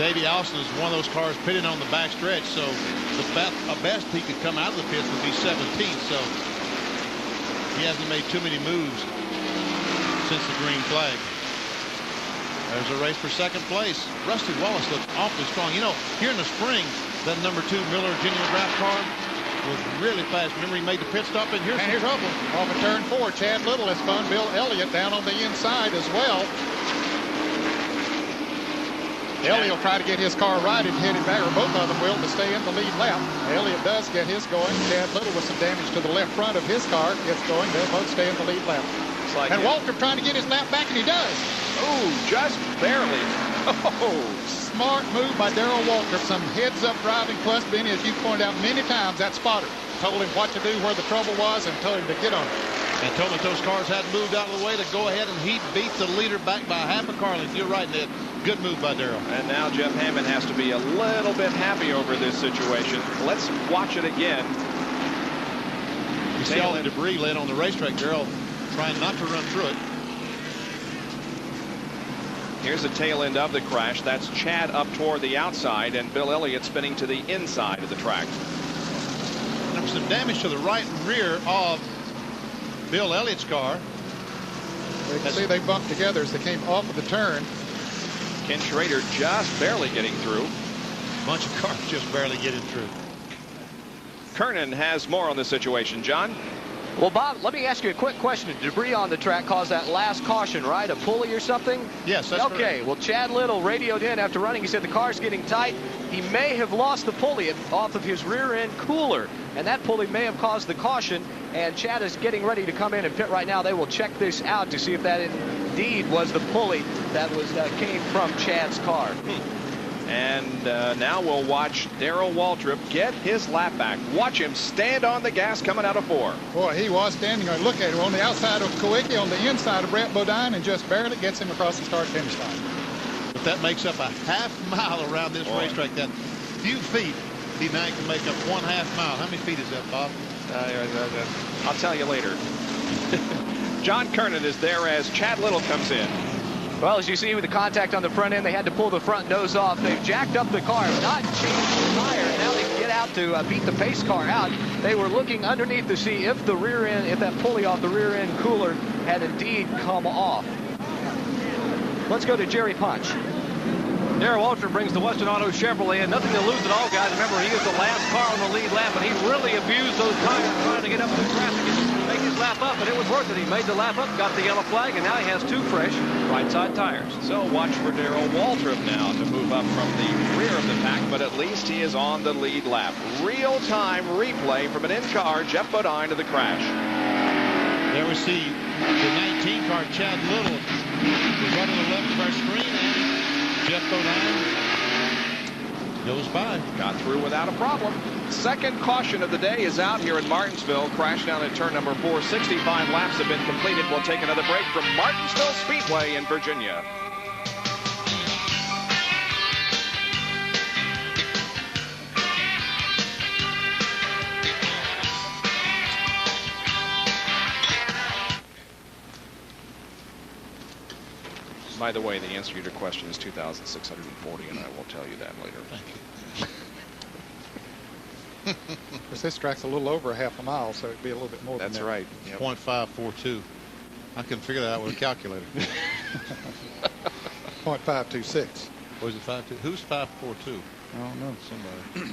Davey Allison is one of those cars pitting on the back stretch, so the best he could come out of the pits would be 17th. So he hasn't made too many moves since the green flag. There's a race for second place. Rusty Wallace looks awfully strong. You know, here in the spring, that number 2 Miller Genuine Draft car was really fast. Remember, he made the pit stop, and here's some trouble. Off of turn 4, Chad Little has spun Bill Elliott down on the inside as well. Elliott will try to get his car right and hit it back, or both of them will, to stay in the lead lap. Elliott does get his going. Chad Little with some damage to the left front of his car gets going. They'll both stay in the lead lap. Like and Waltrip trying to get his lap back, and he does. Oh, just barely. Oh, smart move by Darrell Waltrip. Some heads-up driving, plus Benny, as you pointed out many times, that spotter told him what to do, where the trouble was, and told him to get on it. And told him that those cars hadn't moved out of the way to go ahead, and he beat the leader back by half a car length. You're right, Ned. Good move by Darrell. And now Jeff Hammond has to be a little bit happy over this situation. Let's watch it again. You see all the debris laid on the racetrack. Darrell trying not to run through it. Here's the tail end of the crash. That's Chad up toward the outside and Bill Elliott spinning to the inside of the track. There was some damage to the right and rear of Bill Elliott's car. You can see they bumped together as they came off of the turn. Ken Schrader just barely getting through. Bunch of cars just barely getting through. Kernan has more on the situation. John? Well, Bob, let me ask you a quick question. The debris on the track caused that last caution, right? A pulley or something? Yes, that's okay. Correct. Well, Chad Little radioed in after running. He said the car's getting tight. He may have lost the pulley off of his rear end cooler, and that pulley may have caused the caution. And Chad is getting ready to come in and pit right now. They will check this out to see if that indeed was the pulley that was came from Chad's car. And now we'll watch Darrell Waltrip get his lap back. Watch him stand on the gas coming out of 4. Boy, he was standing there. Look at him on the outside of Kawicki, on the inside of Brett Bodine, and just barely gets him across the start-finish line. But that makes up a half mile around this racetrack. That few feet, he now can make up 1/2 mile. How many feet is that, Bob? I'll tell you later. John Kernan is there as Chad Little comes in. Well, as you see with the contact on the front end, they had to pull the front nose off. They've jacked up the car, not changed the tire. Now they can get out to beat the pace car out. They were looking underneath to see if the rear end, if that pulley off the rear end cooler had indeed come off. Let's go to Jerry Punch. Darrell Waltrip brings the Western Auto Chevrolet, and nothing to lose at all, guys. Remember, he was the last car on the lead lap, and he really abused those tires trying to get up through traffic and make his lap up, and it was worth it. He made the lap up, got the yellow flag, and now he has 2 fresh right side tires. So watch for Darrell Waltrip now to move up from the rear of the pack, but at least he is on the lead lap. Real-time replay from an in-car Jeff Bodine to the crash. There we see the 19 car, Chad Little, was right on the left of our screen, and Jeff Bodine goes by. Got through without a problem. Second caution of the day is out here in Martinsville. Crash down at turn number 4. 65 laps have been completed. We'll take another break from Martinsville Speedway in Virginia. By the way, the answer to your question is 2,640, and I will tell you that later. Thank you. Because this track's a little over 1/2 mile, so it'd be a little bit more than that. That's right. Yep. 0.542. I couldn't figure that out with a calculator. 0.526. Was it 5.2? Who's 5.42? I don't know. Somebody.